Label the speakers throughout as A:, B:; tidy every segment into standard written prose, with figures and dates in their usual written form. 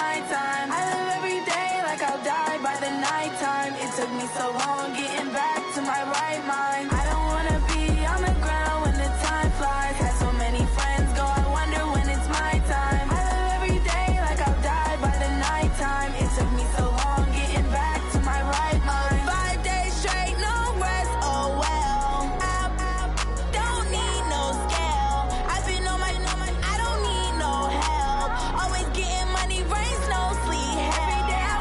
A: my time. I live every day like I'll die by the nighttime. It took me so long getting back to my right mind. I don't wanna be on the ground when the time flies. Had so many friends go, I wonder when it's my time. I live every day like I'll die by the nighttime. It took me so long getting back to my right mind. 5 days straight, no rest, oh well. I don't need no scale. I've been on my, I don't need no help. Always getting money, rains, no sleep. Every day I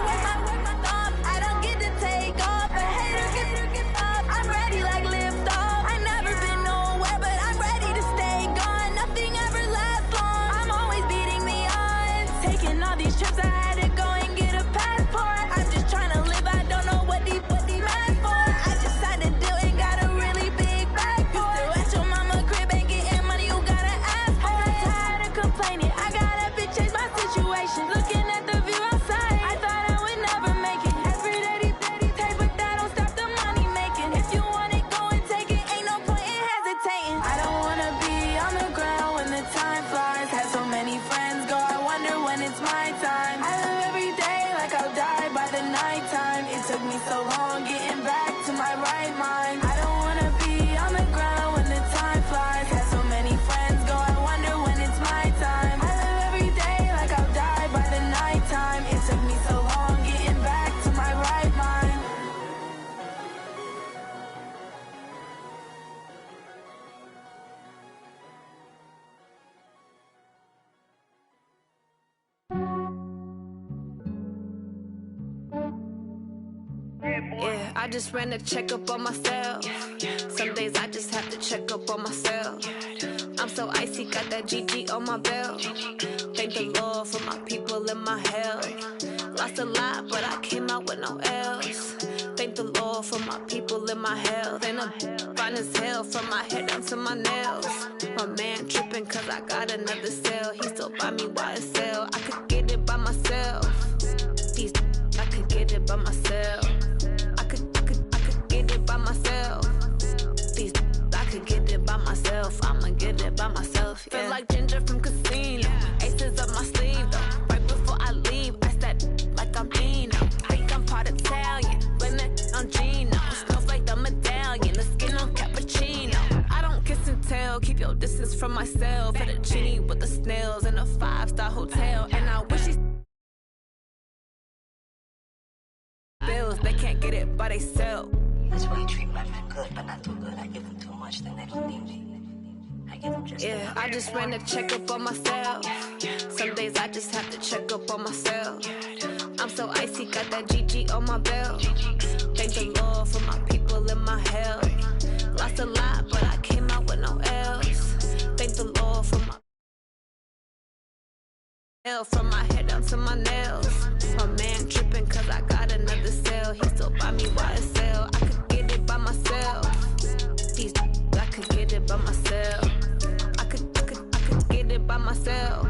A: work my thumb. I don't get to take off. A hater get up. I'm ready like lift off. I never been nowhere, but I'm ready to stay gone. Nothing ever lasts long. I'm always beating the odds. Taking all these trips, I had to go and get a passport. I'm just trying to live. I don't know what these mad for. I just signed a deal and got a really big bag for it. Still at your mama crib and getting money, you gotta ask for it. I'm tired of complaining. I gotta change my situation. Looking at the view outside, I thought I would never make it. Every day take, but that don't stop the money making. If you want it, go and take it. Ain't no point in hesitating. I don't wanna be on the ground when the time flies. Had so many friends go, I wonder when it's my time. I live every day like I'll die by the nighttime. It took me so long getting back to my right mind. I don't wanna be on the ground when the time flies. Had so many friends go, I wonder when it's my time. I live every day like I'll die by the nighttime. It took me so long getting back to my right mind.
B: Yeah, I just ran a checkup on myself. Some days I just have to check up on myself. I'm so icy, got that GG on my belt. Thank the Lord for my people and my health. Lost a lot, but I came out with no L's. Thank the Lord for my people and my health. And I'm fine as hell from my head down to my nails. My man tripping cause I got another cell. He still buy me YSL. I could get it by myself. These I could get it by myself. I could get it by myself. These I could get it by myself. I'ma get it by myself. Yeah. Feel like Ginger from Casino. Aces up my sleeve though. Right before I leave, I step like I'm Dino. Think I'm part Italian, blame that on Gino. Snowflake the medallion, the skin on cappuccino. I don't kiss and tell, keep your distance from myself. Fettuccine with the snails in a 5-star hotel, and I wish these bills they can't get it by themselves.
C: That's why you treat my men good, but not too good. I give them too much, then they don't need me. I give them just
B: yeah, I just ran a checkup on myself. Some days I just have to check up on myself. I'm so icy, got that GG on my belt. Thank the Lord for my people and my health. Lost a lot, but I came out with no L's. Thank the Lord for my health. From my head down to my nails. My man tripping cause I got another cell. He still buy me YSL. I could get it by myself. These I could get it by myself. I could get it by myself.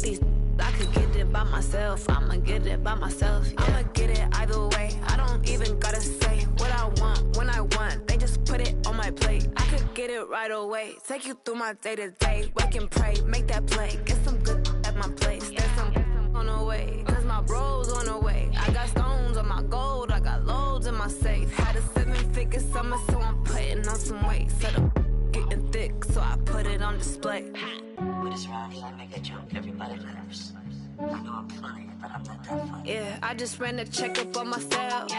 B: These I could get it by myself. I'ma get it by myself. Yeah. I'ma get it either way. I don't even gotta say what I want when I want. They just put it on my plate. I could get it right away. Take you through my day to day. Wake and pray, make that play. Get some good at my place. There's some on the way. Cause my bros on the way. I got stones on my gold. I got loads in my safe. Had a 7-figure summer, so I'm putting on some weight. Set up getting thick, so I put it on display.
C: But it's around here, I make a joke, everybody laughs. I know I'm funny, but I'm not that funny.
B: Yeah, I just ran a checkup on myself.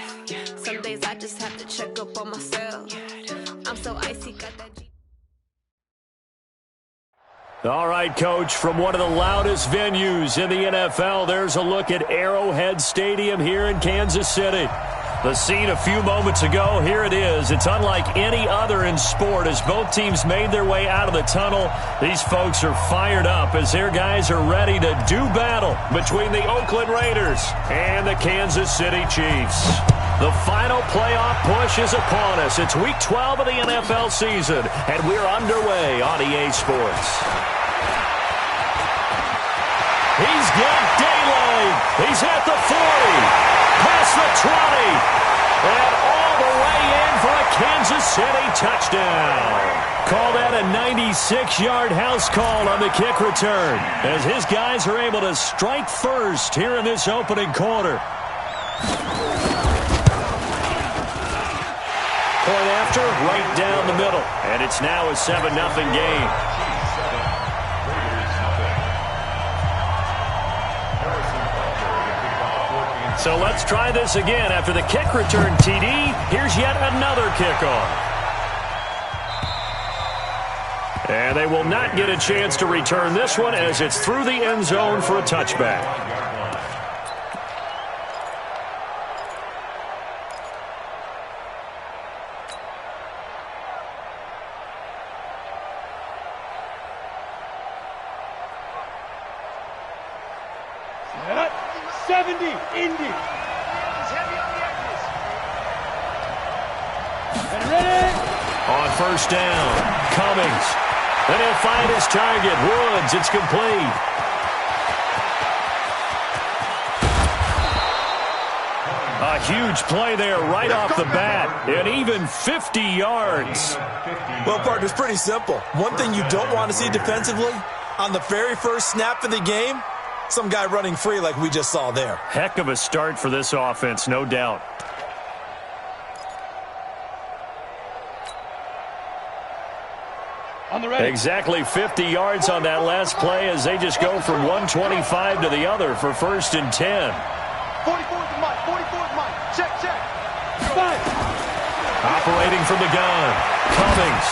B: Some days I just have to check up on myself. I'm so icy, got that G.
D: All right, Coach, from one of the loudest venues in the NFL, there's a look at Arrowhead Stadium here in Kansas City. The scene a few moments ago, here it is. It's unlike any other in sport as both teams made their way out of the tunnel. These folks are fired up as their guys are ready to do battle between the Oakland Raiders and the Kansas City Chiefs. The final playoff push is upon us. It's Week 12 of the NFL season, and we're underway on EA Sports. He's got daylight. He's at the 40, past the 20, and all the way in for a Kansas City touchdown. Call that a 96-yard house call on the kick return, as his guys are able to strike first here in this opening quarter. Point after, right down the middle. And it's now a 7-0 game. So let's try this again. After the kick return TD, here's yet another kickoff. And they will not get a chance to return this one as it's through the end zone for a touchback.
E: Set. 70, Indy. He's heavy on the edges. And ready.
D: On first down, Cummings. Then he'll find his target, Woods. It's complete. A huge play there right off the bat, and even 50 yards.
F: Well, partner, it's pretty simple. One thing you don't want to see defensively, on the very first snap of the game, some guy running free like we just saw there.
D: Heck of a start for this offense, no doubt.
E: On the ready.
D: Exactly 50 yards on that last play as they just go from 125 to the other for first and 10.
E: 44th and Mike. 44th Mike. Check. 5.
D: Operating from the gun, Cummings.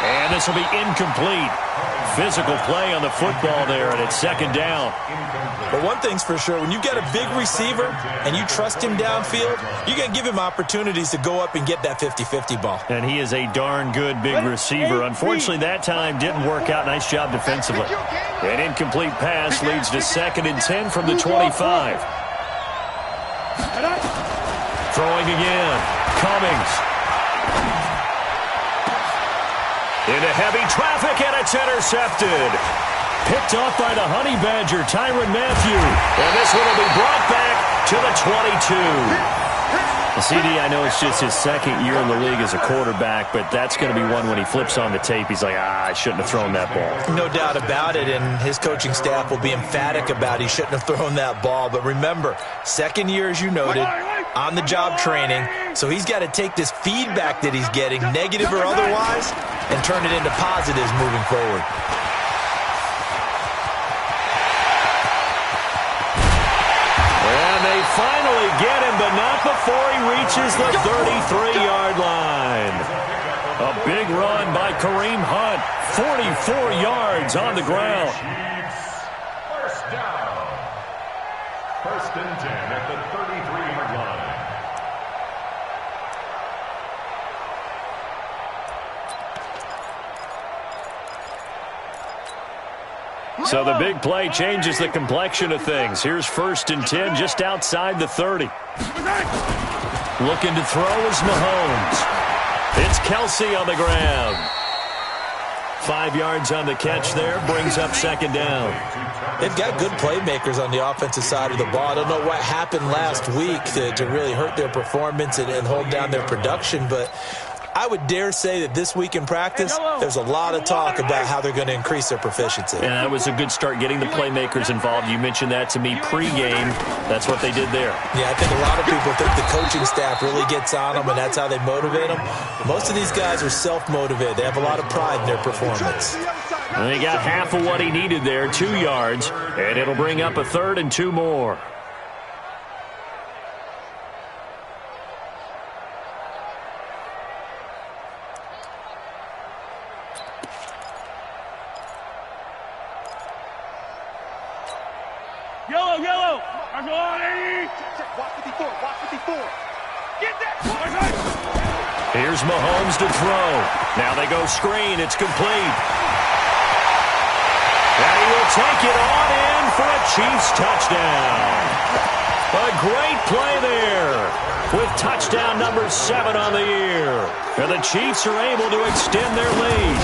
D: And this will be incomplete. Physical play on the football there, and it's second down.
F: But one thing's for sure, when you get a big receiver and you trust him downfield, you're going to give him opportunities to go up and get that 50-50 ball.
D: And he is a darn good big receiver. Unfortunately, that time didn't work out. Nice job defensively. An incomplete pass leads to second and 10 from the 25. Throwing again, Cummings. Into heavy traffic, and it's intercepted. Picked off by the Honey Badger, Tyrann Mathieu. And this one will be brought back to the 22. CD, I know it's just his second year in the league as a quarterback, but that's going to be one when he flips on the tape. He's like, I shouldn't have thrown that ball.
F: No doubt about it, and his coaching staff will be emphatic about he shouldn't have thrown that ball. But remember, second year, as you noted, on-the-job training, so he's got to take this feedback that he's getting, negative or otherwise, and turn it into positives moving forward.
D: And they finally get him, but not before he reaches the 33-yard line. A big run by Kareem Hunt, 44 yards on the ground.
G: First down. First and 10 at the 33-yard line.
D: So the big play changes the complexion of things. Here's first and 10 just outside the 30. Looking to throw is Mahomes. It's Kelsey on the ground. 5 yards on the catch there, brings up second down.
F: They've got good playmakers on the offensive side of the ball. I don't know what happened last week to really hurt their performance and hold down their production, but I would dare say that this week in practice, there's a lot of talk about how they're going to increase their proficiency.
D: And that was a good start, getting the playmakers involved. You mentioned that to me pregame. That's what they did there.
F: Yeah, I think a lot of people think the coaching staff really gets on them, and that's how they motivate them. Most of these guys are self-motivated. They have a lot of pride in their performance.
D: And they got half of what he needed there, 2 yards, and it'll bring up a third and 2 more.
E: Yellow. Watch 54. Get that.
D: Here's Mahomes to throw. Now they go screen. It's complete. And he will take it on in for a Chiefs touchdown. A great play there with touchdown number 7 on the year. And the Chiefs are able to extend their lead.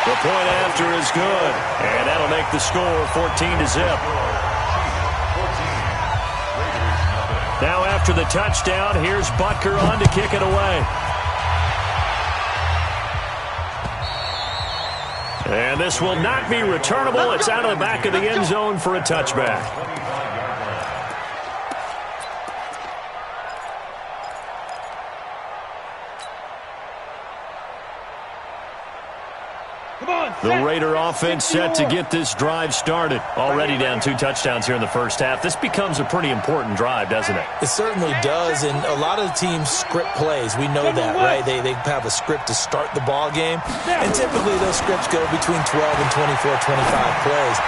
D: The point after is good, and that'll make the score 14-0. Now after the touchdown, here's Butker on to kick it away. And this will not be returnable. It's out of the back of the end zone for a touchback. The Raider offense set to get this drive started. Already down 2 touchdowns here in the first half. This becomes a pretty important drive, doesn't it?
F: It certainly does, and a lot of the teams script plays. We know that, right? They have a script to start the ball game, and typically those scripts go between 12 and 24, 25 plays.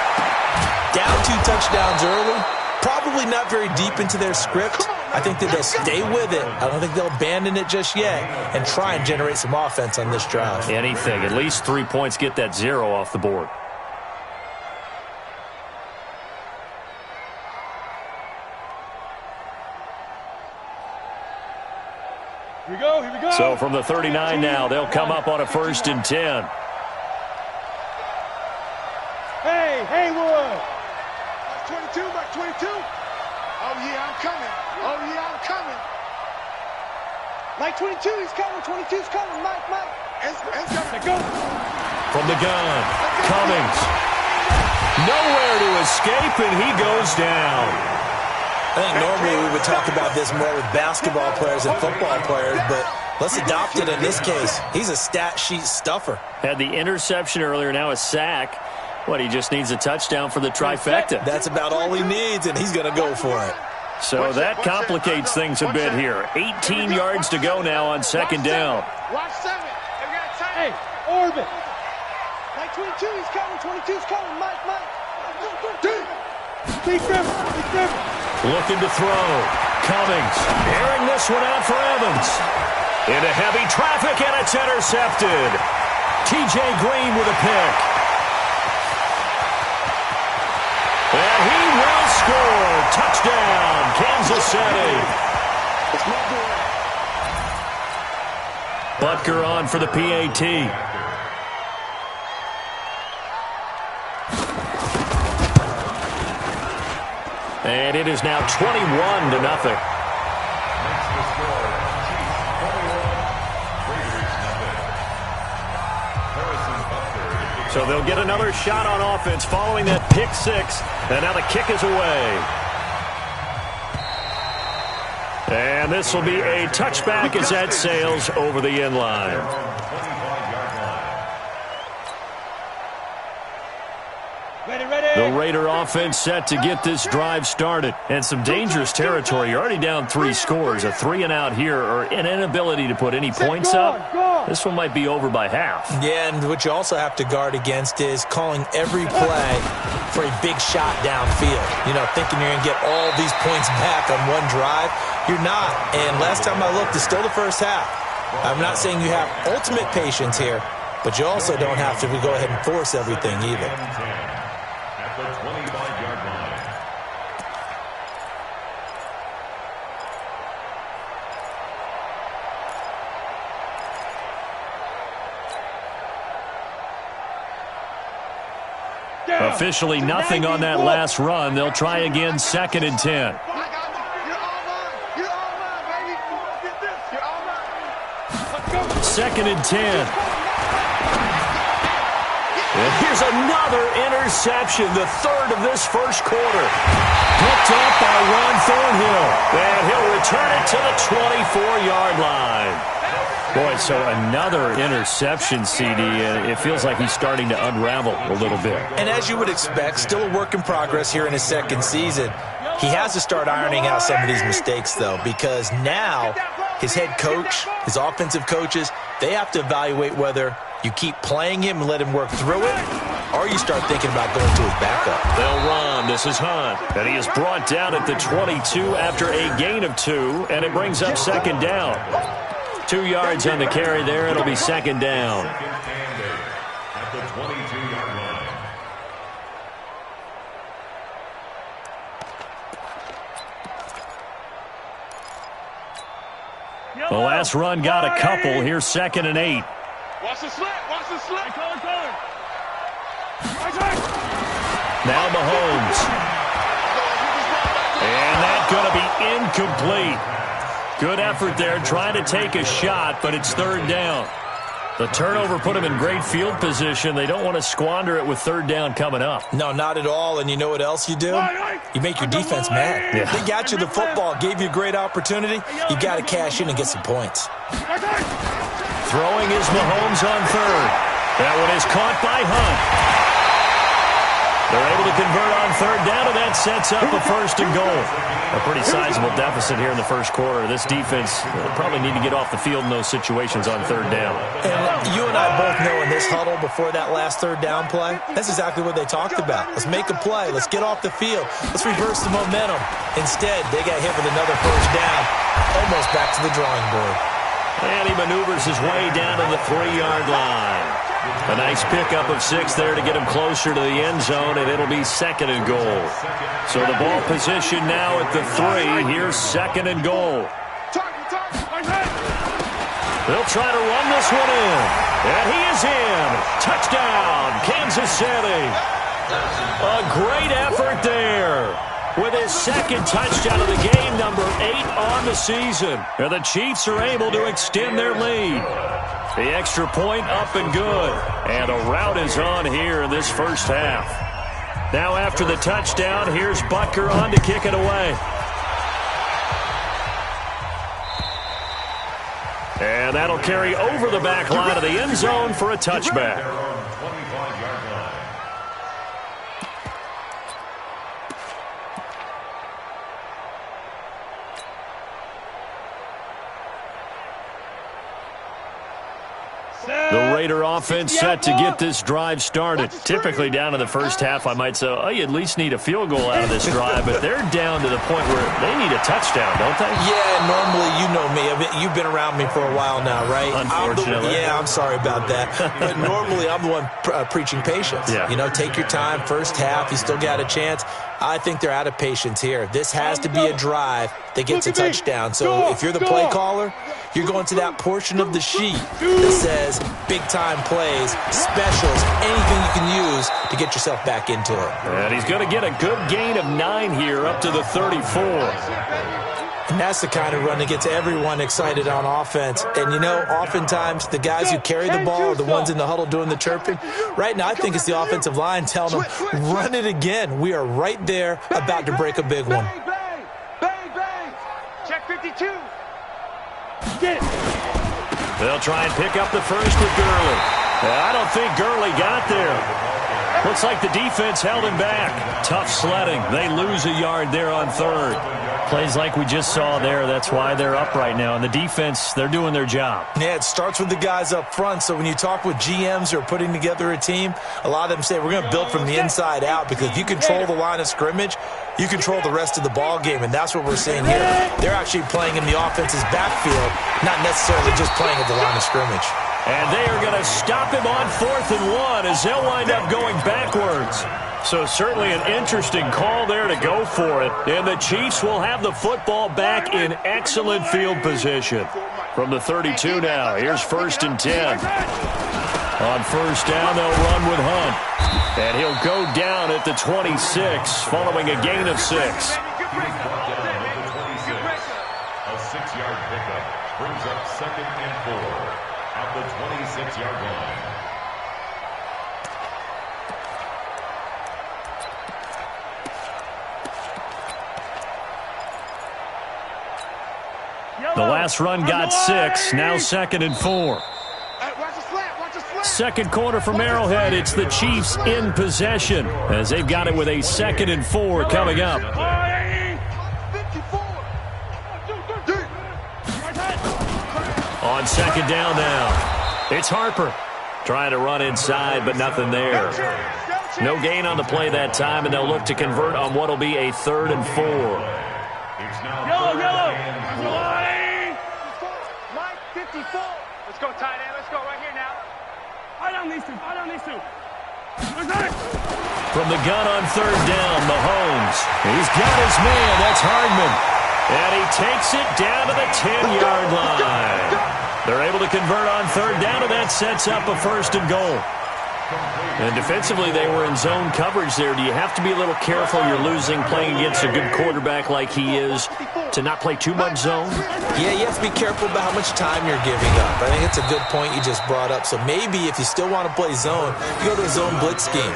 F: Down 2 touchdowns early, probably not very deep into their script. I think that they'll stay with it. I don't think they'll abandon it just yet and try and generate some offense on this drive.
D: Anything. At least 3 points, get that 0 off the board.
E: Here we go, here we go.
D: So from the 39 now, they'll come up on a 1st and 10.
E: Hey, Haywood. Mark 22, Mark 22. Oh, yeah, I'm coming. Oh, yeah, I'm coming. Mike 22, he's coming. 22's coming. Mike. It's coming. Go.
D: From the gun, Cummings. Nowhere to escape, and he goes down.
F: I think normally we would talk about this more with basketball players and football players, but let's adopt it in this case. He's a stat sheet stuffer.
D: Had the interception earlier, now a sack. He just needs a touchdown for the trifecta.
F: That's about all he needs, and he's going to go for it.
D: So that complicates things a bit here. 18 yards to go now on 2nd down.
E: Watch 7. Hey, orbit. Mike 22, he's coming. 22's coming. Mike. Big River.
D: Looking to throw. Cummings airing this one out for Evans. Into heavy traffic, and it's intercepted. T.J. Green with a pick. And he will score. Touchdown, Kansas City. Butker on for the PAT. And it is now 21-0. So they'll get another shot on offense following that pick 6. And now the kick is away. And this will be a touchback as that sails over the end line. The Raider offense set to get this drive started. And some dangerous territory. You're already down 3 scores. A 3-and-out here, or an inability to put any points up. This one might be over by half.
F: Yeah, and what you also have to guard against is calling every play for a big shot downfield. Thinking you're going to get all these points back on one drive. You're not. And last time I looked, it's still the first half. I'm not saying you have ultimate patience here, but you also don't have to go ahead and force everything either.
G: At the 25-yard line.
D: Officially nothing on that last run. They'll try again, 2nd and 10. Second and 10. And here's another interception, the 3rd of this first quarter. Picked up by Ron Thornhill. And he'll return it to the 24-yard line. Boy, so another interception, CD, and it feels like he's starting to unravel a little bit.
F: And as you would expect, still a work in progress here in his 2nd season. He has to start ironing out some of these mistakes, though, because now his head coach, his offensive coaches, they have to evaluate whether you keep playing him and let him work through it, or you start thinking about going to his backup.
D: They'll run. This is Hunt. And he is brought down at the 22 after a gain of 2, and it brings up 2nd down. 2 yards on the carry there. It'll be 2nd down.
G: At the 22-yard line.
D: The last run got a couple. Here's 2nd and 8.
E: Watch the slant. Watch the slant.
D: Now Mahomes. And that's going to be incomplete. Good effort there trying to take a shot, but it's third down. The turnover put them in great field position. They don't want to squander it with third down coming up.
F: No, not at all. And you know what else you do? You make your defense mad.
D: Yeah.
F: They got you the football, gave you a great opportunity. You got to cash in and get some points.
D: Throwing is Mahomes on third. That one is caught by Hunt. They're able to convert on third down, and that sets up a first and goal. A pretty sizable deficit here in the first quarter. This defense probably need to get off the field in those situations on third down.
F: And you and I both know in this huddle before that last third down play, that's exactly what they talked about. Let's make a play. Let's get off the field. Let's reverse the momentum. Instead, they got hit with another first down, almost back to the drawing board.
D: And he maneuvers his way down to the 3-yard line. A nice pickup of 6 there to get him closer to the end zone, and it'll be second and goal. So the ball position now at the 3. Here's second and goal. They'll try to run this one in. And he is in. Touchdown, Kansas City. A great effort there. With his second touchdown of the game, number 8 on the season. And the Chiefs are able to extend their lead. The extra point up and good. And a rout is on here in this first half. Now after the touchdown, here's Butker on to kick it away. And that'll carry over the back line of the end zone for a touchback. The Raider offense set to get this drive started. Typically down in the first half, I might say, oh, you at least need a field goal out of this drive, but they're down to the point where they need a touchdown, don't they?
F: Yeah, normally, you know me. I mean, you've been around me for a while now, right?
D: Unfortunately.
F: I'm sorry about that. But normally, I'm the one preaching patience.
D: Yeah.
F: You know, take your time. First half, you still got a chance. I think they're out of patience here. This has to be a drive that gets a touchdown. So if you're the play caller, you're going to that portion of the sheet that says big-time plays, specials, anything you can use to get yourself back into it.
D: And he's going to get a good gain of 9 here up to the 34.
F: And that's the kind of run that gets everyone excited on offense. And, you know, oftentimes the guys who carry the ball are the ones in the huddle doing the chirping. Right now, I think it's the offensive line telling them, run it again. We are right there about to break a big one.
E: Check 52.
D: They'll try and pick up the first with Gurley. I don't think Gurley got there. Looks like the defense held him back. Tough sledding. They lose a yard there on third. Plays like we just saw there. That's why they're up right now. And the defense, they're doing their job.
F: Yeah, it starts with the guys up front. So when you talk with GMs who are putting together a team, a lot of them say we're going to build from the inside out, because if you control the line of scrimmage, you control the rest of the ball game, and that's what we're seeing here. They're actually playing in the offense's backfield, not necessarily just playing at the line of scrimmage.
D: And they are going to stop him on 4th and 1 as they'll wind up going backwards. So certainly an interesting call there to go for it. And the Chiefs will have the football back in excellent field position. From the 32 now, here's 1st and 10. On first down, they'll run with Hunt. And he'll go down at the 26, following a gain of 6.
G: A 6-yard pickup brings up 2nd and 4 at the 26-yard line.
D: The last run got 6, now 2nd and 4. Second quarter from Arrowhead, it's the Chiefs in possession as they've got it with a 2nd and 4 coming up. On second down now, it's Harper trying to run inside, but nothing there. No gain on the play that time, and they'll look to convert on what will be a 3rd and 4.
E: Yellow. Mike, 54. Let's go, tight end. Let's go right here now. I don't need to.
D: From the gun on 3rd down, Mahomes. He's got his man. That's Hardman. And he takes it down to the 10-yard line. They're able to convert on 3rd down, and that sets up a 1st and goal. And defensively, they were in zone coverage there. Do you have to be a little careful? You're losing playing against a good quarterback like he is to not play too much zone?
F: Yeah, you have to be careful about how much time you're giving up. I think it's a good point you just brought up. So maybe if you still want to play zone, you go to a zone blitz scheme.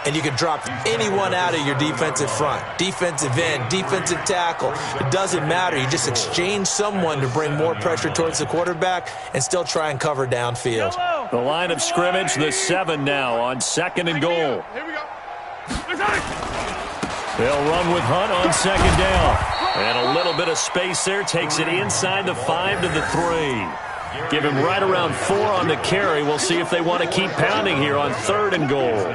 F: And you can drop anyone out of your defensive front. Defensive end, defensive tackle. It doesn't matter. You just exchange someone to bring more pressure towards the quarterback and still try and cover downfield.
D: The line of scrimmage, the 7 now on 2nd and goal.
E: Here we go.
D: They'll run with Hunt on 2nd down. And a little bit of space there. Takes it inside the 5 to the 3. Give him right around 4 on the carry. We'll see if they want to keep pounding here on 3rd and goal.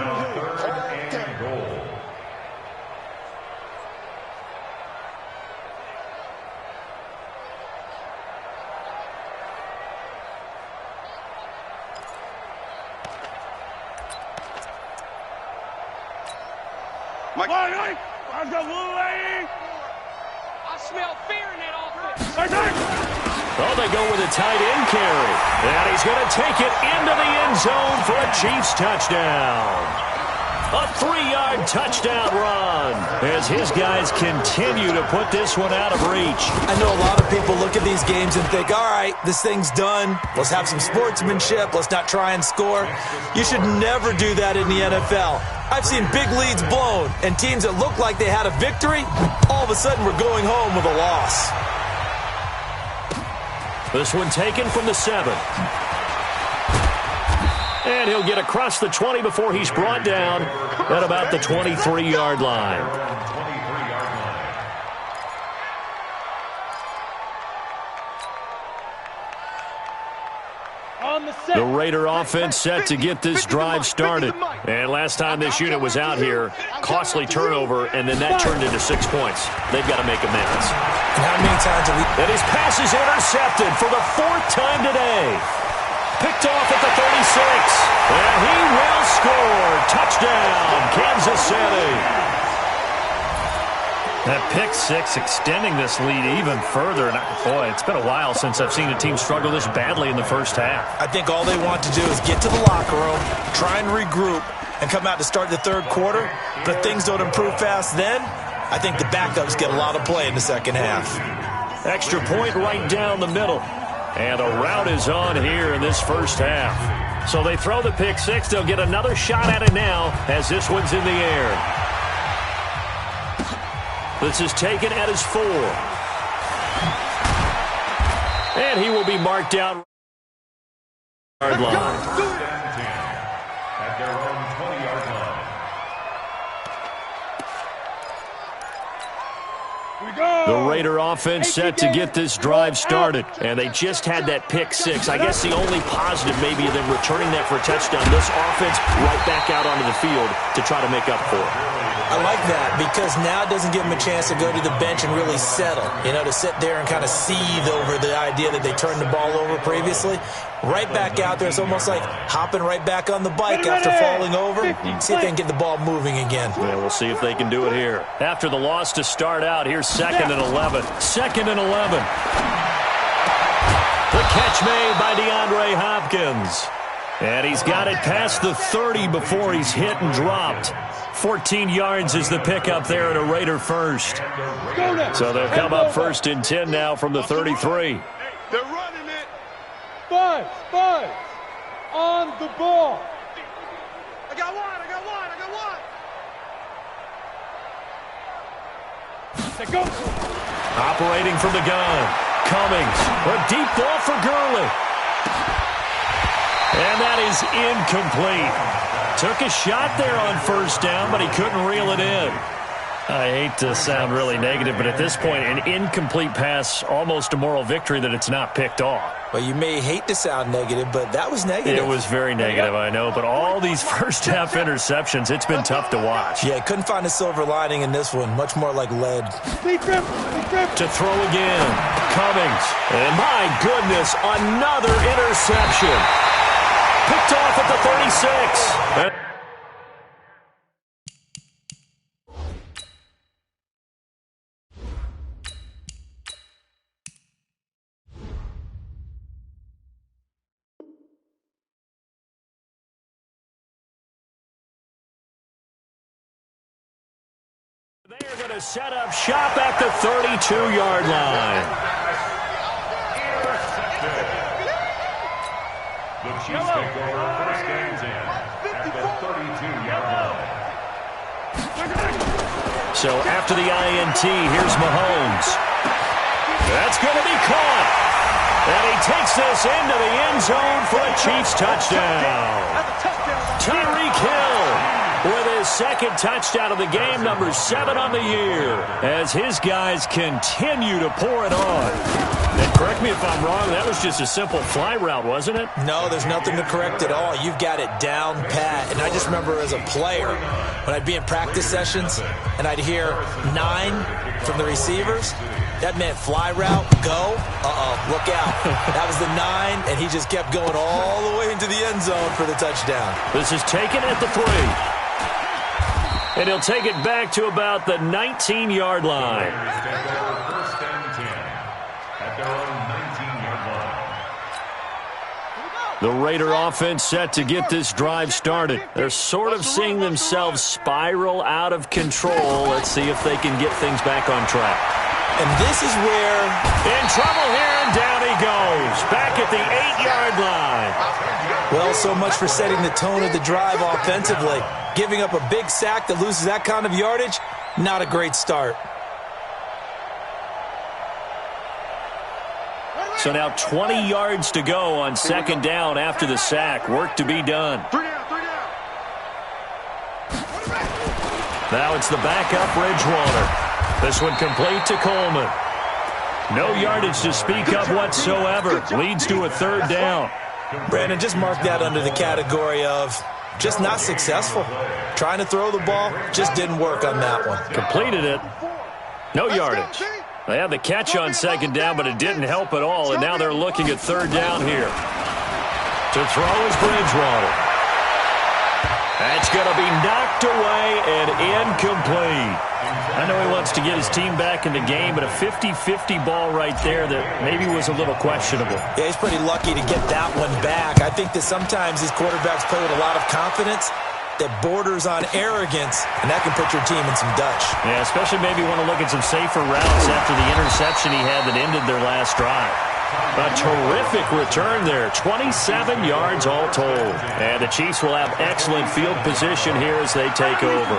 E: I smell fear in that offense.
D: Oh, they go with a tight end carry. And he's going to take it into the end zone for a Chiefs touchdown. A 3-yard touchdown run as his guys continue to put this one out of reach.
F: I know a lot of people look at these games and think, all right, this thing's done. Let's have some sportsmanship. Let's not try and score. You should never do that in the NFL. I've seen big leads blown and teams that looked like they had a victory, all of a sudden we're going home with a loss.
D: This one taken from the 7. And he'll get across the 20 before he's brought down at about the 23-yard line. The Raider offense set to get this drive started. And last time this unit was out here, costly turnover, and then that turned into 6 points. They've got to make amends.
F: And how many times have we...
D: And his pass is intercepted for the 4th time today. Picked off at the 36. And he will score. Touchdown, Kansas City. That pick 6 extending this lead even further. And boy, it's been a while since I've seen a team struggle this badly in the first half.
F: I think all they want to do is get to the locker room, try and regroup, and come out to start the 3rd quarter. But if things don't improve fast then, I think the backups get a lot of play in the 2nd half.
D: Extra point right down the middle. And a route is on here in this first half. So they throw the pick 6. They'll get another shot at it now as this one's in the air. This is taken at his 4. And he will be marked down. Yard line.
G: At their own 20-yard line.
D: The Raider offense set to get this drive started. And they just had that pick 6. I guess the only positive maybe of them returning that for a touchdown. This offense right back out onto the field to try to make up for it.
F: I like that because now it doesn't give them a chance to go to the bench and really settle, to sit there and kind of seethe over the idea that they turned the ball over previously. Right back out there, it's almost like hopping right back on the bike after falling over. See if they can get the ball moving again.
D: Yeah, we'll see if they can do it here. After the loss to start out, here's 2nd and 11. 2nd and 11. The catch made by DeAndre Hopkins. And he's got it past the 30 before he's hit and dropped. 14 yards is the pickup there at a Raider first. So they'll come up 1st and 10 now from the 33.
E: They're running it. Five on the ball. I got one. Go.
D: Operating from the gun. Cummings. A deep ball for Gurley. And that is incomplete. Took a shot there on 1st down, but he couldn't reel it in. I hate to sound really negative, but at this point, an incomplete pass, almost a moral victory that it's not picked off.
F: Well, you may hate to sound negative, but that was negative.
D: It was very negative, I know, but all these first-half interceptions, it's been tough to watch.
F: Yeah, couldn't find a silver lining in this one, much more like lead.
D: To throw again, Cummings, and my goodness, another interception. Picked off at the 36. They're going to set up shop at the 32-yard line.
G: The Chiefs take over first and 10 at the 32-yard line.
D: So after the INT, here's Mahomes. That's going to be caught. And he takes this into the end zone for a Chiefs touchdown. Tyreek Hill with his second touchdown of the game, number 7 on the year, as his guys continue to pour it on. And correct me if I'm wrong, that was just a simple fly route, wasn't it?
F: No, there's nothing to correct at all. You've got it down pat. And I just remember as a player, when I'd be in practice sessions and I'd hear 9 from the receivers, that meant fly route, go, look out. That was the 9, and he just kept going all the way into the end zone for the touchdown.
D: This is taken at the 3. And he'll take it back to about the 19-yard line.
G: First and 10 at their own 19-yard line.
D: The Raider offense set to get this drive started. They're sort of seeing themselves spiral out of control. Let's see if they can get things back on track.
F: And this is where...
D: In trouble here, and down he goes. Back at the 8-yard line.
F: Well, so much for setting the tone of the drive offensively. Giving up a big sack that loses that kind of yardage, not a great start.
D: So now 20 yards to go on second down after the sack. Work to be done. Now it's the backup Bridgewater. This one complete to Coleman. No yardage to speak of whatsoever. Leads to a third down.
F: Brandon, just mark that under the category of just not successful. Trying to throw the ball, just didn't work on that one.
D: Completed it. No yardage. They had the catch on second down, but it didn't help at all, and now they're looking at third down here. To throw is Bridgewater. That's going to be knocked away and incomplete. I know he wants to get his team back in the game, but a 50-50 ball right there that maybe was a little questionable.
F: Yeah, he's pretty lucky to get that one back. I think that sometimes these quarterbacks play with a lot of confidence that borders on arrogance, and that can put your team in some Dutch.
D: Yeah, especially maybe want to look at some safer routes after the interception he had that ended their last drive. A terrific return there, 27 yards all told. And the Chiefs will have excellent field position here as they take over.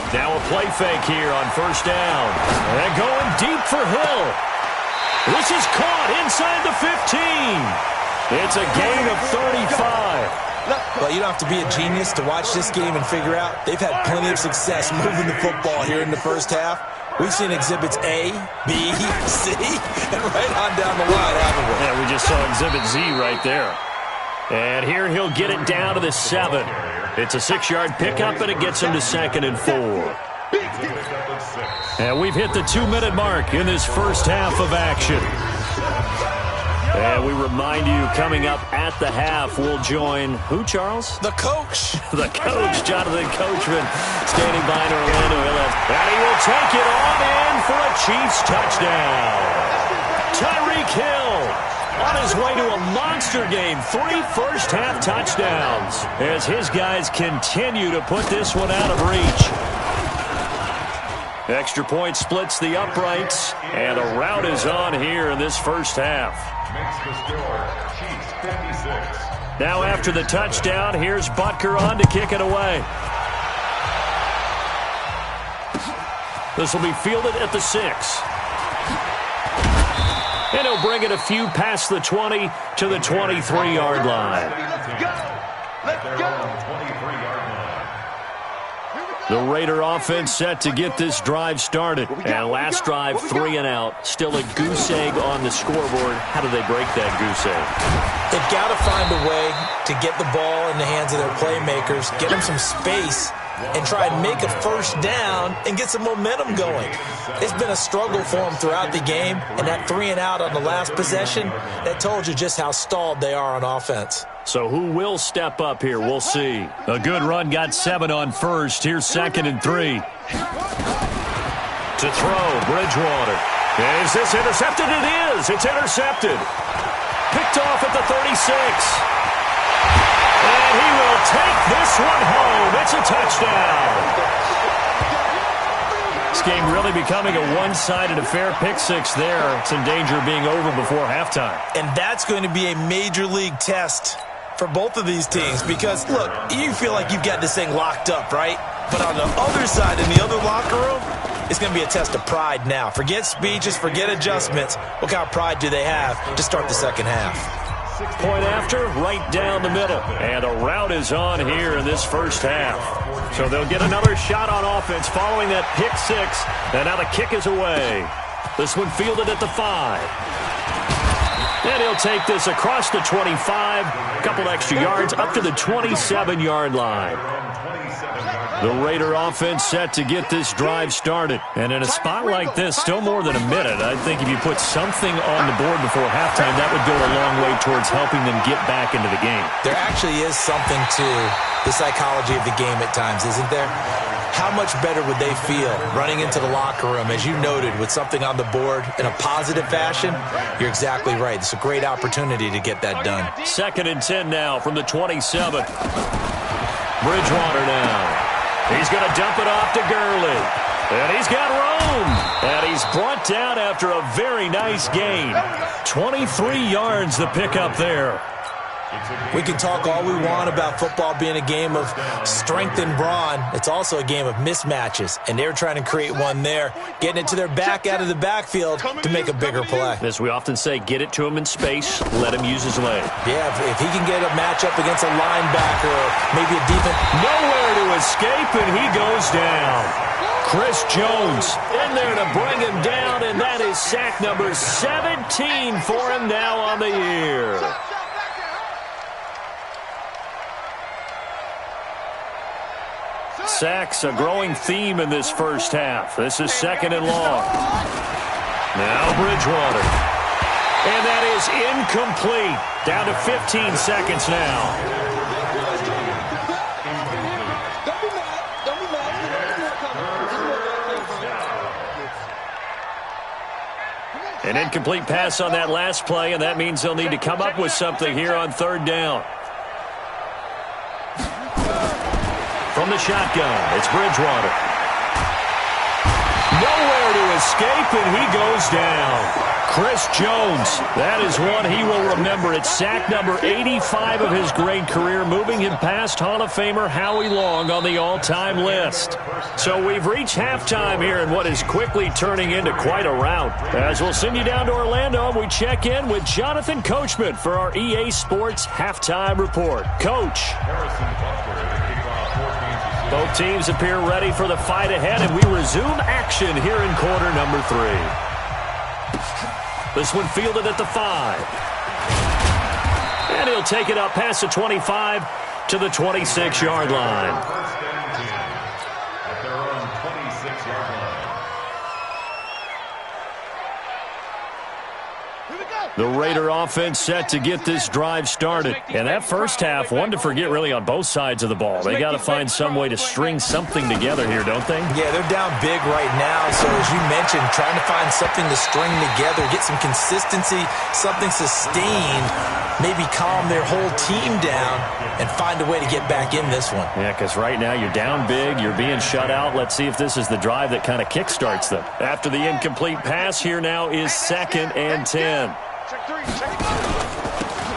D: Now a play fake here on first down. And going deep for Hill. This is caught inside the 15. It's a gain of 35.
F: Well, you don't have to be a genius to watch this game and figure out they've had plenty of success moving the football here in the first half. We've seen exhibits A, B, C, and right on down the line, haven't we?
D: Yeah, we just saw exhibit Z right there. And here he'll get it down to the 7. It's a 6-yard pickup, and it gets him to 2nd and 4. And we've hit the 2-minute mark in this first half of action. And we remind you, coming up at the half, we'll join who, Charles?
F: The coach.
D: The coach, Jonathan Coachman, standing by in Orlando. And he will take it on in for a Chiefs touchdown. Tyreek Hill on his way to a monster game. 3 first-half touchdowns as his guys continue to put this one out of reach. Extra point splits the uprights, and a rout is on here in this first half.
G: Makes the score, Chiefs 56.
D: Now after the touchdown, here's Butker on to kick it away. This will be fielded at the 6. And he'll bring it a few past the 20 to the 23-yard line.
G: Let's go.
D: The Raider offense set to get this drive started. And last drive, 3 and out. Still a goose egg on the scoreboard. How do they break that goose egg?
F: They've got to find a way to get the ball in the hands of their playmakers, get them some space, and try and make a first down and get some momentum going. It's been a struggle for them throughout the game, and that 3 and out on the last possession, that told you just how stalled they are on offense.
D: So who will step up here? We'll see. A good run got 7 on first. Here's 2nd and 3. To throw, Bridgewater. Is this intercepted? It is. It's intercepted. Picked off at the 36. And he will take this one home. It's a touchdown. This game really becoming a one-sided affair. Pick six there. It's in danger of being over before halftime.
F: And that's going to be a major league test for both of these teams because, look, you feel like you've got this thing locked up, right? But on the other side, in the other locker room, it's going to be a test of pride now. Forget speeches, forget adjustments. What kind of pride do they have to start the second half?
D: Point after, right down the middle. And a rout is on here in this first half. So they'll get another shot on offense following that pick six. And now the kick is away. This one fielded at the 5. And he'll take this across the 25. A couple extra yards up to the 27-yard line. The Raider offense set to get this drive started. And in a spot like this, still more than a minute, I think if you put something on the board before halftime, that would go a long way towards helping them get back into the game.
F: There actually is something to the psychology of the game at times, isn't there? How much better would they feel running into the locker room, as you noted, with something on the board in a positive fashion? You're exactly right. It's a great opportunity to get that done.
D: 2nd and 10 now from the 27. Bridgewater now. He's going to dump it off to Gurley. And he's got room. And he's brought down after a very nice gain. 23 yards the pickup there.
F: We can talk all we want about football being a game of strength and brawn. It's also a game of mismatches, and they're trying to create one there, getting it to their back out of the backfield to make a bigger play.
D: As we often say, get it to him in space, let him use his leg.
F: Yeah, if he can get a matchup against a linebacker or maybe a defense.
D: Nowhere to escape, and he goes down. Chris Jones in there to bring him down, and that is sack number 17 for him now on the year. Sacks, a growing theme in this first half. This is 2nd and long. Now Bridgewater. And that is incomplete. Down to 15 seconds now. An incomplete pass on that last play, and that means they'll need to come up with something here on 3rd down. From the shotgun, it's Bridgewater. Nowhere to escape, and he goes down. Chris Jones, that is one he will remember. It's sack number 85 of his great career, moving him past Hall of Famer Howie Long on the all-time list. So we've reached halftime here in what is quickly turning into quite a rout. As we'll send you down to Orlando, we check in with Jonathan Coachman for our EA Sports Halftime Report. Coach. Both teams appear ready for the fight ahead, and we resume action here in quarter number 3. This one fielded at the 5. And he'll take it up past the 25 to the 26-yard line. The Raider offense set to get this drive started. And that first half, one to forget really on both sides of the ball. They got to find some way to string something together here, don't they?
F: Yeah, they're down big right now. So as you mentioned, trying to find something to string together, get some consistency, something sustained, maybe calm their whole team down and find a way to get back in this one.
D: Yeah, because right now you're down big, you're being shut out. Let's see if this is the drive that kind of kickstarts them. After the incomplete pass, here now is 2nd and 10.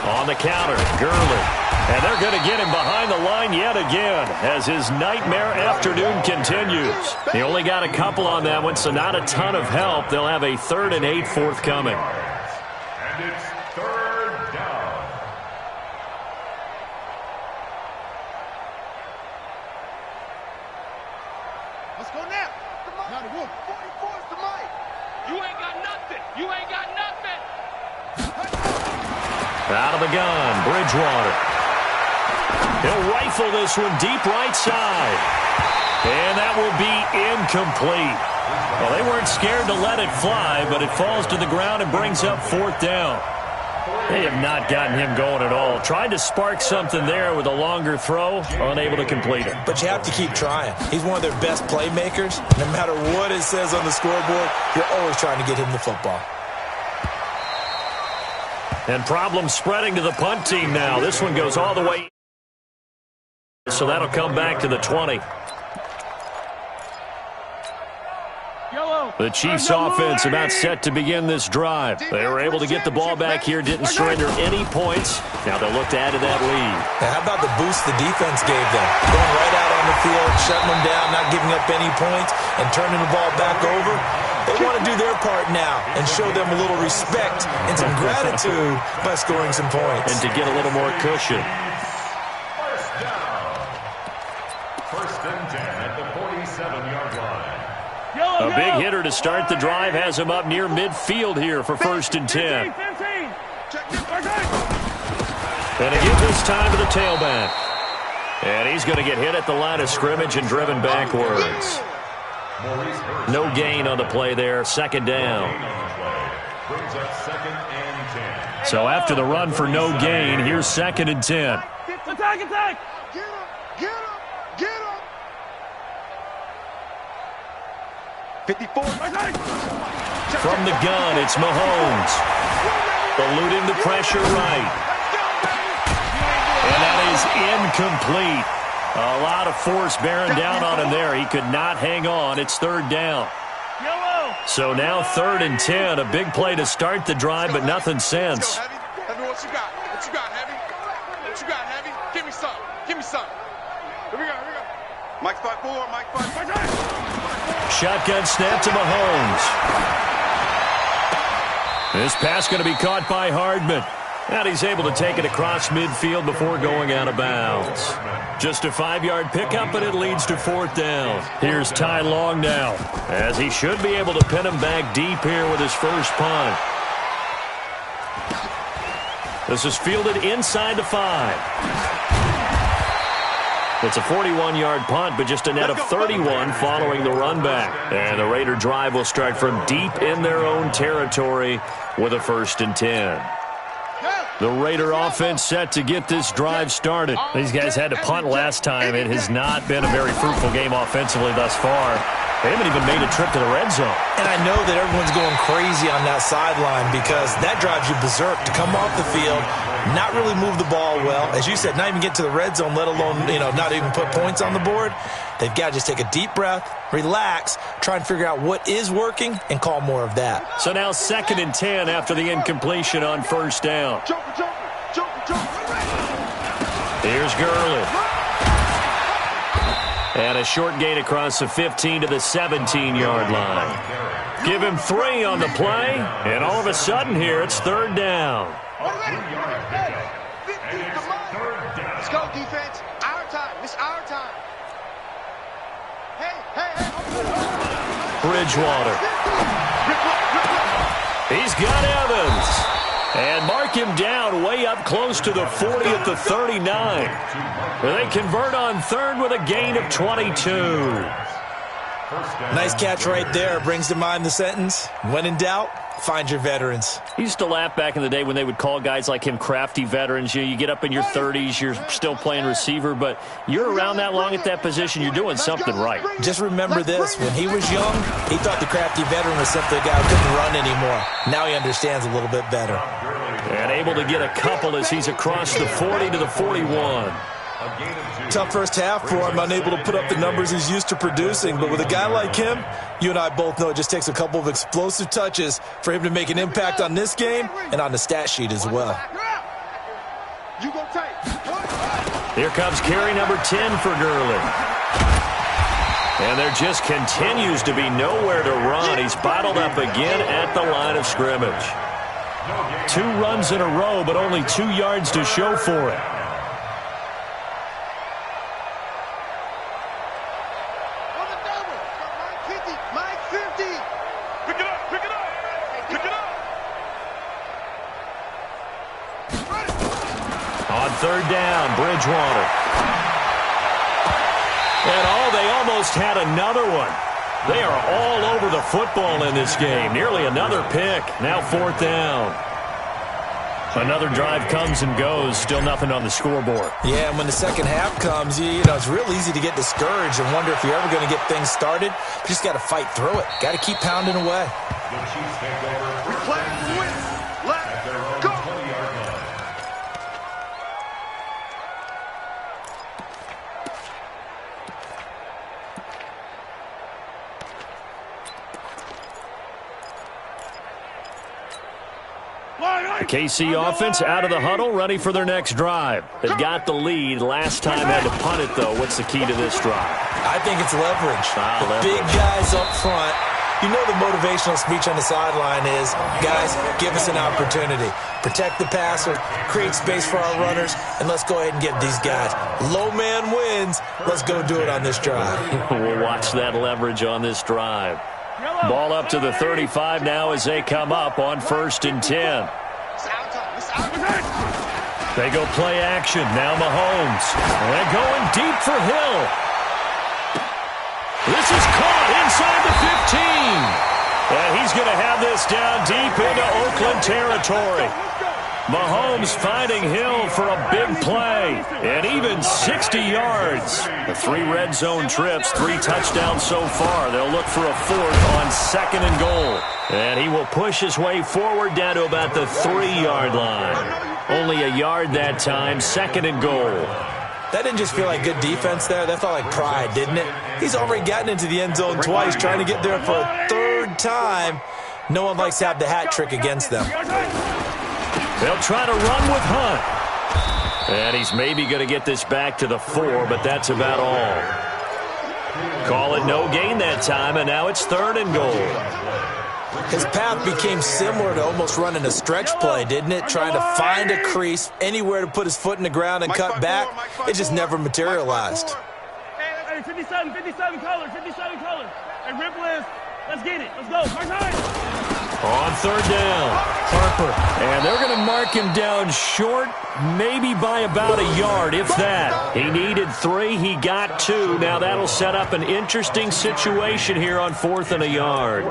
D: On the counter, Gurley. And they're going to get him behind the line yet again as his nightmare afternoon continues. He only got a couple on that one, so not a ton of help. They'll have a 3rd and 8 forthcoming.
G: And it's 3rd down.
E: Let's go now. Now the Wolf. 44's the mic. You ain't got nothing. You ain't got nothing.
D: Out of the gun, Bridgewater. He'll rifle this one deep right side. And that will be incomplete. Well, they weren't scared to let it fly, but it falls to the ground and brings up 4th down. They have not gotten him going at all. Tried to spark something there with a longer throw, unable to complete it.
F: But you have to keep trying. He's one of their best playmakers. No matter what it says on the scoreboard, you're always trying to get him the football.
D: And problems spreading to the punt team now. This one goes all the way. So that'll come back to the 20. The Chiefs offense about set to begin this drive. They were able to get the ball back here, didn't surrender any points. Now they'll look to add to that lead.
F: Now, how about the boost the defense gave them? Going right out on the field, shutting them down, not giving up any points, and turning the ball back over. They want to do their part now and show them a little respect and some gratitude by scoring some points.
D: And to get a little more cushion.
G: First down. First and 10 at the 47-yard line.
D: A big hitter to start the drive has him up near midfield here for first and 10. And again this time to the tailback. And he's going to get hit at the line of scrimmage and driven backwards. No gain on the play there, second down. So after the run for no gain, here's second and 10.
E: Attack! Get him! 54.
D: From the gun, it's Mahomes. Eluding the pressure right. And that is incomplete. A lot of force bearing down on him there. He could not hang on. It's third down. So now third and 10. A big play to start the drive, but nothing since.
E: Heavy, what you got? What you got, Heavy? What you got, Heavy? Give me some. Here we go. Mike 5-4, Mike 5-4.
D: Shotgun snap to Mahomes. This pass going to be caught by Hardman. And he's able to take it across midfield before going out of bounds. Just a 5-yard pickup, and it leads to fourth down. Here's Ty Long now, as he should be able to pin him back deep here with his first punt. This is fielded inside the 5. It's a 41-yard punt, but just a net of 31 following the run back. And the Raider drive will start from deep in their own territory with a first and 10. The Raider offense set to get this drive started. These guys had to punt last time. It has not been a very fruitful game offensively thus far. They haven't even made a trip to the red zone.
F: And I know that everyone's going crazy on that sideline because that drives you berserk to come off the field, not really move the ball well. As you said, not even get to the red zone, let alone, not even put points on the board. They've got to just take a deep breath, relax, try and figure out what is working, and call more of that.
D: So now second and 10 after the incompletion on first down. Here's Gurley. And a short gain across the 15 to the 17-yard line. Give him 3 on the play, and all of a sudden here it's third down.
E: Let's go, defense. Our time. It's our time. Hey.
D: Bridgewater. He's got Evans. And mark him down way up close to the 40 at the 39. They convert on third with a gain of 22.
F: Nice catch right there. Brings to mind the sentence, when in doubt, find your veterans.
D: I used to laugh back in the day when they would call guys like him crafty veterans. You get up in your 30s, you're still playing receiver, but you're around that long at that position, you're doing something right.
F: Just remember this. When he was young, he thought the crafty veteran was simply a guy who couldn't run anymore. Now he understands a little bit better.
D: And able to get a couple as he's across the 40 to the 41.
F: Tough first half for him, unable to put up the numbers he's used to producing. But with a guy like him, you and I both know it just takes a couple of explosive touches for him to make an impact on this game and on the stat sheet as well.
D: Here comes carry number 10 for Gurley. And there just continues to be nowhere to run. He's bottled up again at the line of scrimmage. 2 runs in a row, but only 2 yards to show for it. Third down, Bridgewater. And they almost had another one. They are all over the football in this game. Nearly another pick. Now fourth down. Another drive comes and goes. Still nothing on the scoreboard.
F: Yeah, and when the second half comes, it's real easy to get discouraged and wonder if you're ever going to get things started. You just got to fight through it. Got to keep pounding away.
E: The Chiefs take over. Let's go.
D: KC offense out of the huddle, ready for their next drive. They've got the lead. Last time had to punt it, though. What's the key to this drive?
F: I think it's leverage. Big guys up front. You know the motivational speech on the sideline is, guys, give us an opportunity. Protect the passer, create space for our runners, and let's go ahead and get these guys. Low man wins. Let's go do it on this drive.
D: We'll watch that leverage on this drive. Ball up to the 35 now as they come up on 1st and 10. They go play action. Now Mahomes. And going deep for Hill. This is caught inside the 15. And he's going to have this down deep into Oakland territory. Mahomes finding Hill for a big play. And even 60 yards. The 3 red zone trips, 3 touchdowns so far. They'll look for a 4th on 2nd and goal. And he will push his way forward down to about the 3-yard line. Only a yard that time, 2nd and goal.
F: That didn't just feel like good defense there. That felt like pride, didn't it? He's already gotten into the end zone twice, trying to get there for a 3rd time. No one likes to have the hat trick against them.
D: They'll try to run with Hunt. And he's maybe going to get this back to the 4, but that's about all. Call it no gain that time, and now it's 3rd and goal.
F: His path became similar to almost running a stretch play, didn't it? Trying to find a crease, anywhere to put his foot in the ground and cut back. It just never materialized.
E: Hey, 57 colors. Hey, rip list. Let's get it. Let's go.
D: On 3rd down, Harper. And they're going to mark him down short, maybe by about a yard, if that. He needed 3. He got 2. Now that'll set up an interesting situation here on 4th and a yard.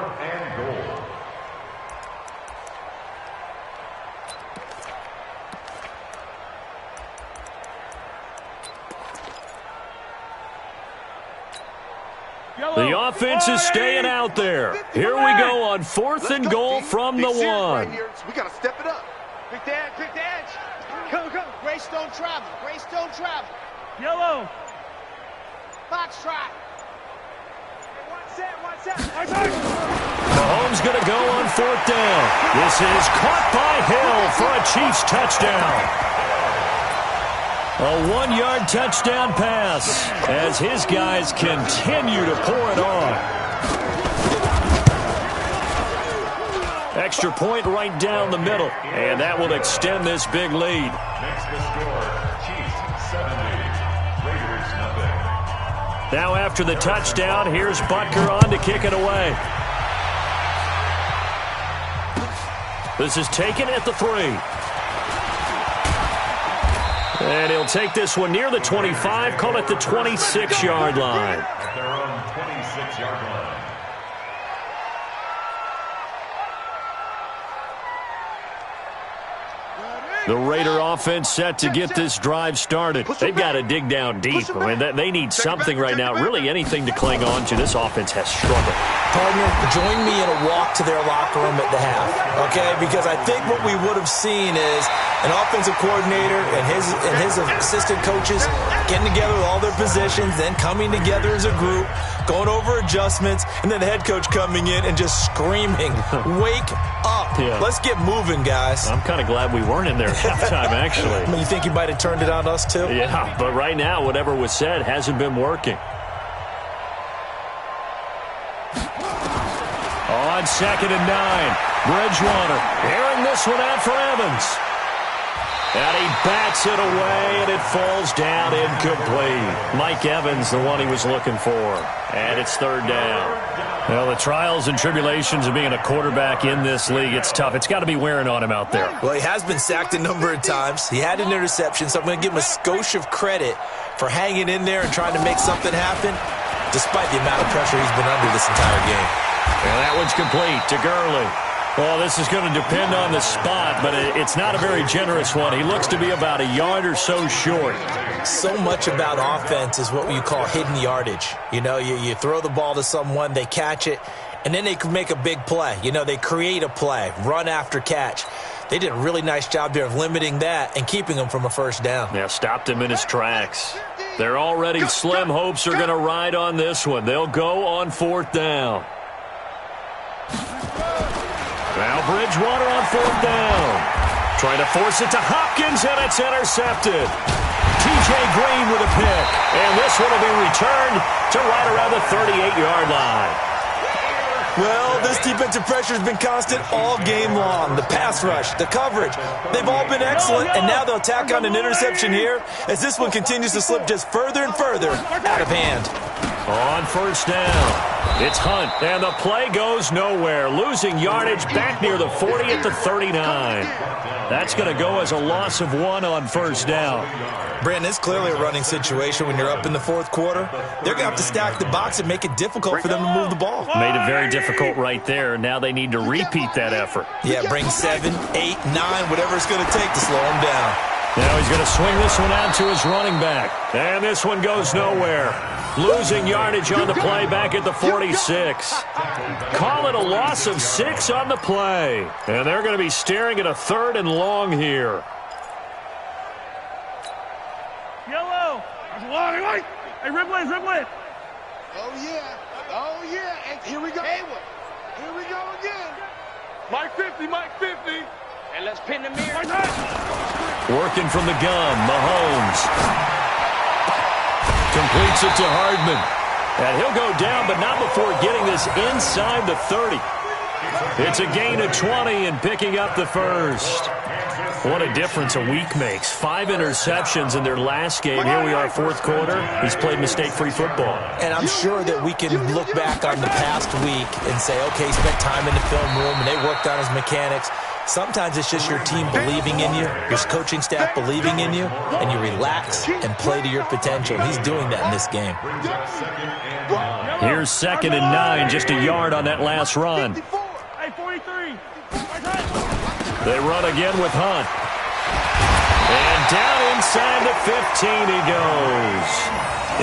D: The offense is staying out there. Here we go on 4th and goal from the 1.
E: We got to step it up. Quick the edge. Come. Grace don't travel. Yellow. Box trot. One set.
D: Mahomes going to go on 4th down. This is caught by Hill for a Chiefs touchdown. A 1-yard touchdown pass as his guys continue to pour it on. Extra point right down the middle, and that will extend this big lead.
G: Next to score, Chiefs 70, Raiders nothing.
D: Now after the touchdown, here's Butker on to kick it away. This is taken at the 3. And he'll take this one near the 25, call it the 26-yard line.
G: At their own 26-yard line.
D: The Raider offense set to get this drive started. They've got to dig down deep. I mean, they need something right now, really anything to cling on to. This offense has struggled.
F: Partner, join me in a walk to their locker room at the half, okay? Because I think what we would have seen is an offensive coordinator and his assistant coaches getting together with all their positions, then coming together as a group, going over adjustments, and then the head coach coming in and just screaming, wake up. Yeah. Let's get moving, guys.
D: I'm kind of glad we weren't in there at halftime, actually.
F: I mean, you think you might have turned it on us, too?
D: Yeah, but right now, whatever was said hasn't been working. On 2nd and 9, Bridgewater airing this one out for Evans. And he bats it away, and it falls down incomplete. Mike Evans, the one he was looking for. And it's 3rd down. Well, the trials and tribulations of being a quarterback in this league, it's tough. It's got to be wearing on him out there.
F: Well, he has been sacked a number of times. He had an interception, so I'm going to give him a skosh of credit for hanging in there and trying to make something happen, despite the amount of pressure he's been under this entire game.
D: And that one's complete to Gurley. Well, this is going to depend on the spot, but it's not a very generous one. He looks to be about a yard or so short.
F: So much about offense is what you call hidden yardage. You know, you throw the ball to someone, they catch it, and then they can make a big play. You know, they create a play, run after catch. They did a really nice job there of limiting that and keeping him from a 1st down.
D: Yeah, stopped him in his tracks. Their already slim hopes are going to ride on this one. They'll go on 4th down. Now Bridgewater on 4th down. Trying to force it to Hopkins, and it's intercepted. T.J. Green with a pick. And this one will be returned to right around the 38-yard line.
F: Well, this defensive pressure has been constant all game long. The pass rush, the coverage, they've all been excellent, and now they'll tack on an interception here as this one continues to slip just further and further out of hand.
D: On first down, it's Hunt, and the play goes nowhere, losing yardage back near the 40 at the 39. That's going to go as a loss of 1 on first down.
F: Brandon, it's clearly a running situation when you're up in the fourth quarter. They're going to have to stack the box and make it difficult for them to move the ball.
D: Made it very difficult right there. Now they need to repeat that effort.
F: Yeah, bring 7, 8, 9, whatever it's going to take to slow them down.
D: Now he's going to swing this one out to his running back. And this one goes nowhere. Losing yardage on the play back at the 46. Call it a loss of 6 on the play. And they're going to be staring at a 3rd and long here.
E: Yellow. Hey, Ripley. Oh, yeah. And here we go. Here we go again. Mike 50. And let's pin the mirror.
D: Working from the gun, Mahomes. Completes it to Hardman. And he'll go down, but not before getting this inside the 30. It's a gain of 20 and picking up the first. What a difference a week makes. 5 interceptions in their last game. Here we are, fourth quarter. He's played mistake-free football.
F: And I'm sure that we can look back on the past week and say, okay, he spent time in the film room and they worked on his mechanics. Sometimes it's just your team believing in you, your coaching staff believing in you, and you relax and play to your potential. He's doing that in this game.
D: Here's 2nd and 9, just a yard on that last run.
E: Hey, 43.
D: They run again with Hunt. And down inside the 15 he goes.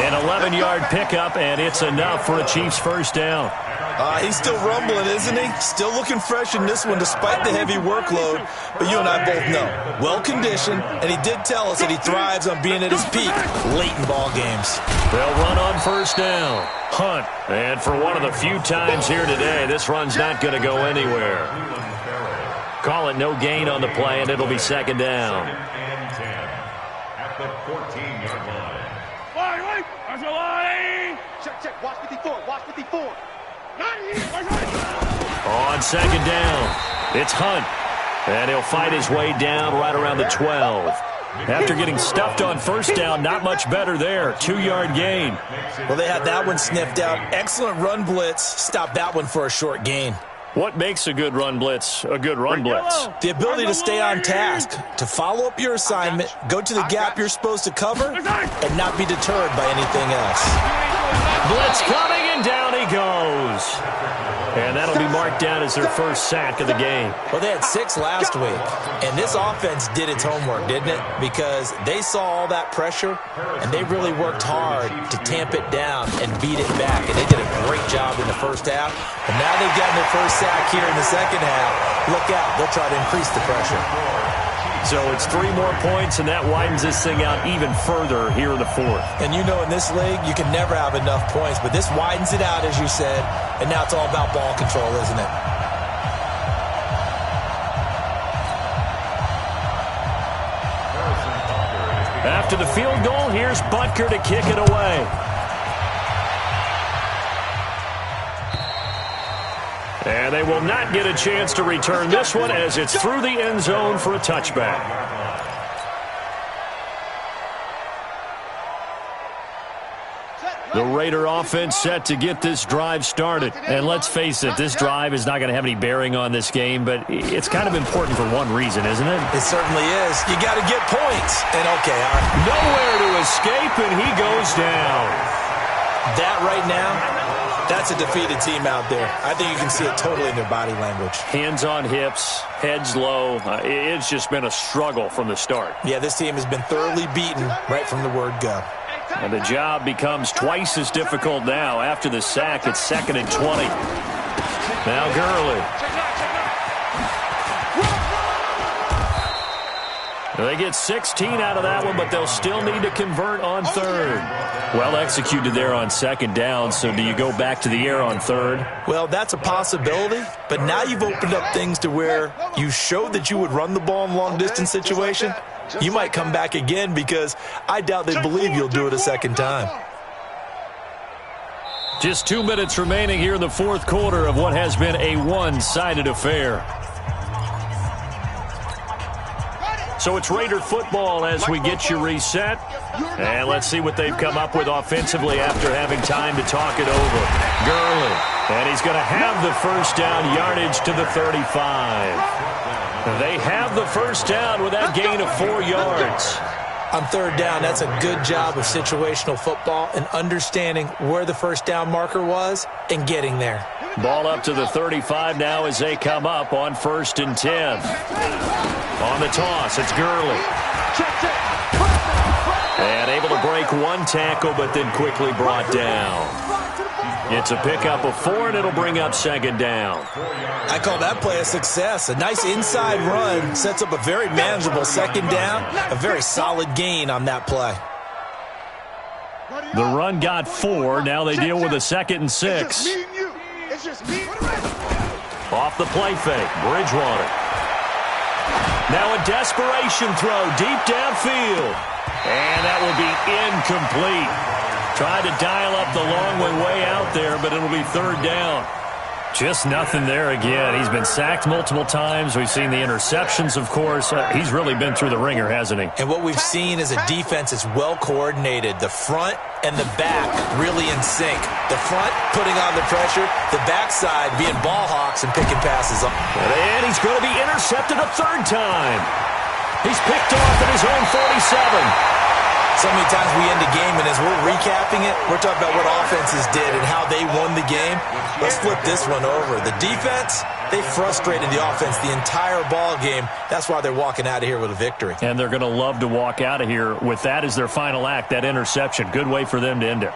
D: An 11-yard pickup, and it's enough for a Chiefs first down.
F: He's still rumbling, isn't he? Still looking fresh in this one despite the heavy workload. But you and I both know, well-conditioned, and he did tell us that he thrives on being at his peak late in ball games.
D: They'll run on first down. Hunt. And for one of the few times here today, this run's not going to go anywhere. Call it no gain on the play, and it'll be 2nd down.
G: At the 14-yard line.
E: Wait. That's a line. Check. Watch 54.
D: On 2nd down, it's Hunt. And he'll fight his way down right around the 12. After getting stuffed on first down, not much better there. 2-yard gain.
F: Well, they had that one sniffed out. Excellent run blitz. Stopped that one for a short gain.
D: What makes a good run blitz a good run blitz?
F: The ability to stay on task, to follow up your assignment, go to the gap you're supposed to cover, and not be deterred by anything else.
D: Blitz coming, and down he goes. And that'll be marked down as their first sack of the game.
F: Well, they had 6 last week, and this offense did its homework, didn't it? Because they saw all that pressure, and they really worked hard to tamp it down and beat it back, and they did a great job in the first half. And now they've gotten their first sack here in the second half. Look out, they'll try to increase the pressure.
D: So it's 3 more points, and that widens this thing out even further here in the fourth.
F: And you know in this league, you can never have enough points, but this widens it out, as you said, and now it's all about ball control, isn't it?
D: After the field goal, here's Butker to kick it away. And they will not get a chance to return this one as it's through the end zone for a touchback. The Raider offense set to get this drive started. And let's face it, this drive is not going to have any bearing on this game, but it's kind of important for one reason, isn't it?
F: It certainly is. You got to get points. And okay, all right.
D: Nowhere to escape, and he goes down.
F: That right now, that's a defeated team out there. I think you can see it totally in their body language.
D: Hands on hips, heads low. It's just been a struggle from the start.
F: Yeah, this team has been thoroughly beaten right from the word go.
D: And the job becomes twice as difficult now. After the sack, it's 2nd and 20. Now Gurley. They get 16 out of that one, but they'll still need to convert on third. Well executed there on second down, so do you go back to the air on third?
F: Well, that's a possibility, but now you've opened up things to where you showed that you would run the ball in long-distance situation. You might come back again because I doubt they believe you'll do it a second time.
D: Just 2 minutes remaining here in the fourth quarter of what has been a one-sided affair. So it's Raider football as we get you reset. And let's see what they've come up with offensively after having time to talk it over. Gurley. And he's going to have the first down, yardage to the 35. They have the first down with that gain of 4 yards.
F: On third down, that's a good job of situational football and understanding where the first down marker was and getting there.
D: Ball up to the 35 now as they come up on 1st and 10. On the toss, it's Gurley. And able to break one tackle, but then quickly brought down. It's a pickup of 4, and it'll bring up second down.
F: I call that play a success. A nice inside run sets up a very manageable second down. A very solid gain on that play.
D: The run got 4. Now they deal with a 2nd and 6. Off the play fake, Bridgewater. Now a desperation throw deep downfield. And that will be incomplete. Tried to dial up the long way out there, but it'll be third down. Just nothing there again. He's been sacked multiple times. We've seen the interceptions, of course. He's really been through the ringer, hasn't he?
F: And what we've seen is a defense that's well coordinated. The front and the back really in sync. The front putting on the pressure, the backside being ball hawks and picking passes up.
D: And he's going to be intercepted a third time. He's picked off at his own 47.
F: So many times we end a game, and as we're recapping it, we're talking about what offenses did and how they won the game. Let's flip this one over. The defense, they frustrated the offense the entire ball game. That's why they're walking out of here with a victory. And
D: they're going to love to walk out of here with that as their final act, that interception. Good way for them to end it.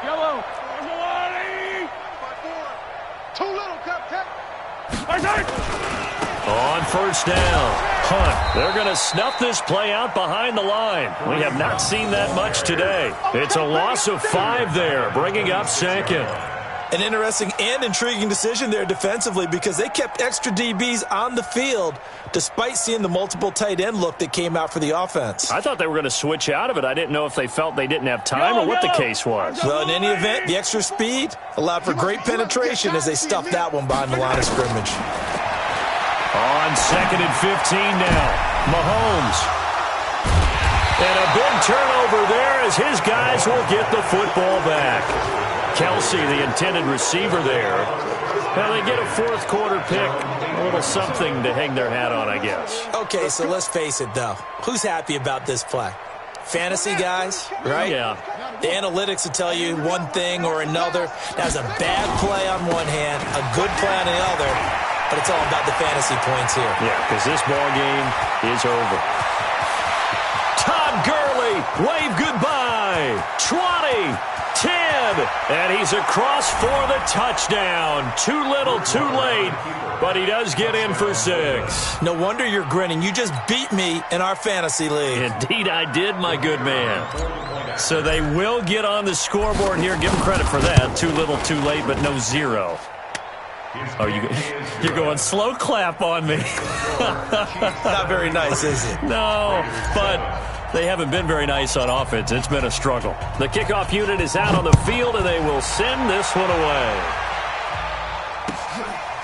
E: Yellow. Too little, Captain.
D: On first down, Hunt. They're going to snuff this play out behind the line. We have not seen that much today. It's a loss of 5 there, bringing up second.
F: An interesting and intriguing decision there defensively because they kept extra DBs on the field despite seeing the multiple tight end look that came out for the offense.
D: I thought they were going to switch out of it. I didn't know if they felt they didn't have time or what the case was.
F: Well, in any event, the extra speed allowed for great penetration as they stuffed that one behind the line of scrimmage.
D: On 2nd and 15 now, Mahomes. And a big turnover there as his guys will get the football back. Kelsey, the intended receiver there. Well, they get a fourth quarter pick. A little something to hang their hat on, I guess.
F: Okay, so let's face it, though. Who's happy about this play? Fantasy guys, right?
D: Yeah.
F: The analytics will tell you one thing or another. That's a bad play on one hand, a good play on the other. But it's all about the fantasy points here.
D: Yeah, because this ball game is over. Todd Gurley, wave goodbye. 20, 10, and he's across for the touchdown. Too little, too late, but he does get in for 6.
F: No wonder you're grinning. You just beat me in our fantasy league.
D: Indeed, I did, my good man. So they will get on the scoreboard here. Give them credit for that. Too little, too late, but no 0. Oh, you're going slow clap on me.
F: Not very nice, is it?
D: No, but they haven't been very nice on offense. It's been a struggle. The kickoff unit is out on the field, and they will send this one away.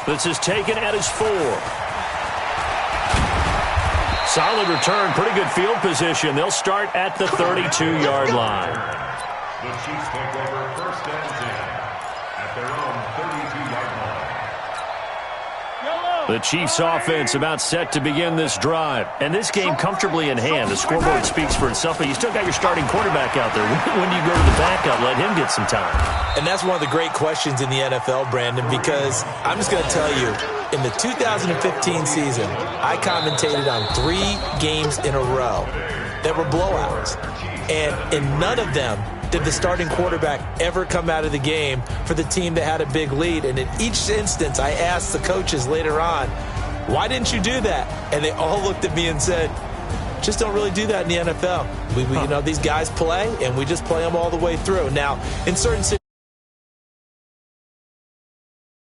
D: This is taken at his 4. Solid return, pretty good field position. They'll start at the 32-yard line.
G: The Chiefs take over 1st and 10 at their own 32-yard line.
D: The Chiefs offense about set to begin this drive. And this game comfortably in hand. The scoreboard speaks for itself, but you still got your starting quarterback out there. When do you go to the backup? Let him get some time.
F: And that's one of the great questions in the NFL, Brandon, because I'm just going to tell you, in the 2015 season, I commentated on 3 games in a row that were blowouts. And in none of them did the starting quarterback ever come out of the game for the team that had a big lead. And in each instance, I asked the coaches later on, Why didn't you do that? And they all looked at me and said, just don't really do that in the NFL. You know, these guys play, and we just play them all the way through. Now, in certain situations,